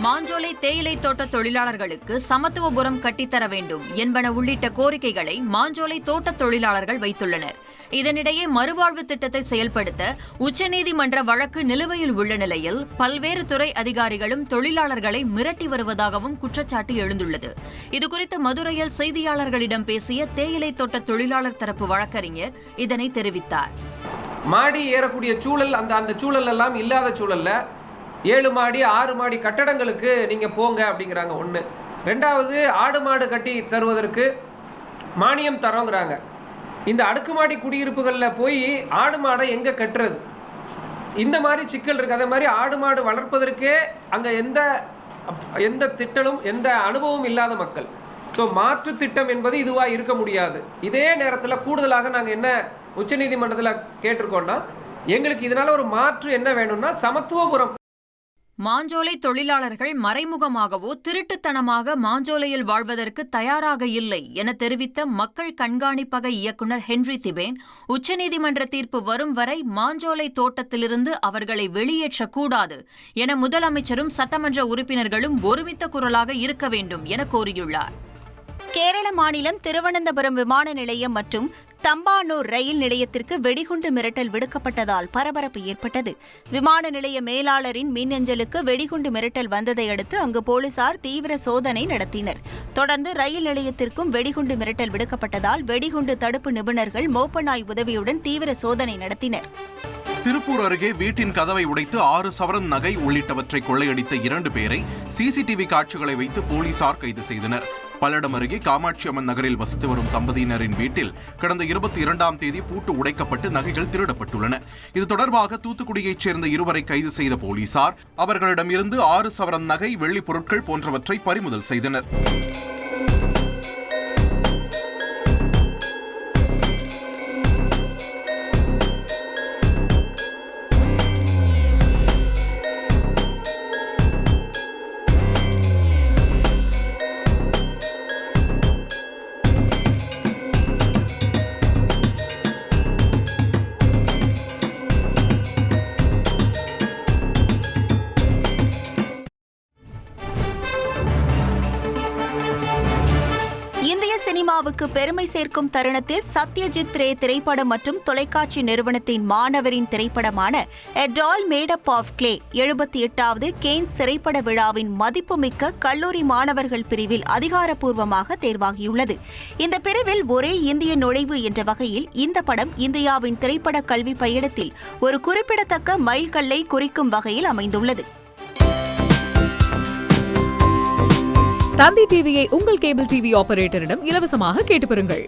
மாஞ்சோலை தேயிலை தோட்ட தொழிலாளர்களுக்கு சமத்துவபுரம் கட்டித்தர வேண்டும் என்பன உள்ளிட்ட கோரிக்கைகளை மாஞ்சோலை தோட்ட தொழிலாளர்கள் வைத்துள்ளனர். இதனிடையே மறுவாழ்வு திட்டத்தை செயல்படுத்த உச்சநீதிமன்ற வழக்கு நிலுவையில் உள்ள நிலையில் பல்வேறு துறை அதிகாரிகளும் தொழிலாளர்களை மிரட்டி வருவதாகவும் குற்றச்சாட்டு எழுந்துள்ளது. இதுகுறித்து மதுரையில் செய்தியாளர்களிடம் பேசிய தேயிலை தோட்ட தொழிலாளர் தரப்பு வழக்கறிஞர் இதனை தெரிவித்தார். மாடி ஏறக்கூடிய சூழல் அந்த சூழல் எல்லாம் இல்லாத சூழல்ல 7 மாடி 6 மாடி கட்டடங்களுக்கு நீங்கள் போங்க அப்படிங்கிறாங்க. ஒன்று. ரெண்டாவது, ஆடு மாடு கட்டி தருவதற்கு மானியம் தரோங்கிறாங்க. இந்த அடுக்குமாடி குடியிருப்புகளில் போய் ஆடு மாடை எங்கே கட்டுறது? இந்த மாதிரி சிக்கல் இருக்குது. அதே மாதிரி ஆடு மாடு வளர்ப்பதற்கே அங்கே எந்த திட்டமும் எந்த அனுபவம் இல்லாத மக்கள். ஸோ மாற்று திட்டம் என்பது இதுவாக இருக்க முடியாது. இதே நேரத்தில் கூடுதலாக நாங்கள் என்ன உச்சநீதிமன்றத்தில் கேட்டிருக்கோம்னா, எங்களுக்கு இதனால் ஒரு மாற்று என்ன வேணும்னா சமத்துவபுரம். மாஞ்சோலை தொழிலாளர்கள் மறைமுகமாகவோ திருட்டுத்தனமாக மாஞ்சோலையில் வாழ்வதற்கு தயாராக இல்லை என தெரிவித்த மக்கள் கண்காணிப்பக இயக்குநர் ஹென்றி திபேன், உச்சநீதிமன்ற தீர்ப்பு வரும் வரை மாஞ்சோலை தோட்டத்திலிருந்து அவர்களை வெளியேற்றக்கூடாது என முதலமைச்சரும் சட்டமன்ற உறுப்பினர்களும் ஒருமித்த குரலாக இருக்க வேண்டும் என கோரியுள்ளார். கேரள மாநிலம் திருவனந்தபுரம் விமான நிலையம் மற்றும் தம்பானூர் ரயில் நிலையத்திற்கு வெடிகுண்டு மிரட்டல் விடுக்கப்பட்டதால் பரபரப்பு ஏற்பட்டது. விமான நிலைய மேலாளரின் மின்னஞ்சலுக்கு வெடிகுண்டு மிரட்டல் வந்ததை அடுத்து அங்கு போலீசார் தீவிர சோதனை நடத்தினர். தொடர்ந்து ரயில் நிலையத்திற்கும் வெடிகுண்டு மிரட்டல் விடுக்கப்பட்டதால் வெடிகுண்டு தடுப்பு நிபுணர்கள் மோப்பநாய் உதவியுடன் தீவிர சோதனை நடத்தினர். திருப்பூர் அருகே வீட்டின் கதவை உடைத்து 6 சவரன் நகை உள்ளிட்டவற்றை கொள்ளையடித்த 2 பேரை சிசிடிவி காட்சிகளை வைத்து போலீசார் கைது செய்தனர். பல்லடம் அருகே காமாட்சி அம்மன் நகரில் வசித்து வரும் தம்பதியினரின் வீட்டில் கடந்த 22ஆம் தேதி பூட்டு உடைக்கப்பட்டு நகைகள் திருடப்பட்டுள்ளன. இது தொடர்பாக தூத்துக்குடியைச் சேர்ந்த 2 கைது செய்த போலீசார் அவர்களிடமிருந்து 6 சவரன் நகை, வெள்ளிப் பொருட்கள் போன்றவற்றை பறிமுதல் செய்தனர். இந்திய சினிமாவுக்கு பெருமை சேர்க்கும் தருணத்தில் சத்யஜித் ரே திரைப்படம் மற்றும் தொலைக்காட்சி நிறுவனத்தின் மாணவரின் திரைப்படமான a doll made up of clay 78வது கேன்ஸ் திரைப்பட விழாவின் மதிப்புமிக்க கல்லூரி மாணவர்கள் பிரிவில் அதிகாரப்பூர்வமாக தேர்வாகியுள்ளது. இந்த பிரிவில் ஒரே இந்திய நுழைவு என்ற வகையில் இந்த படம் இந்தியாவின் திரைப்பட கல்வி பயணத்தில் ஒரு குறிப்பிடத்தக்க மைல்கல்லை குறிக்கும் வகையில் அமைந்துள்ளது. தந்தி டிவியை உங்கள் கேபிள் டிவி ஆபரேட்டரிடம் இலவசமாக கேட்டு பெறுங்கள்.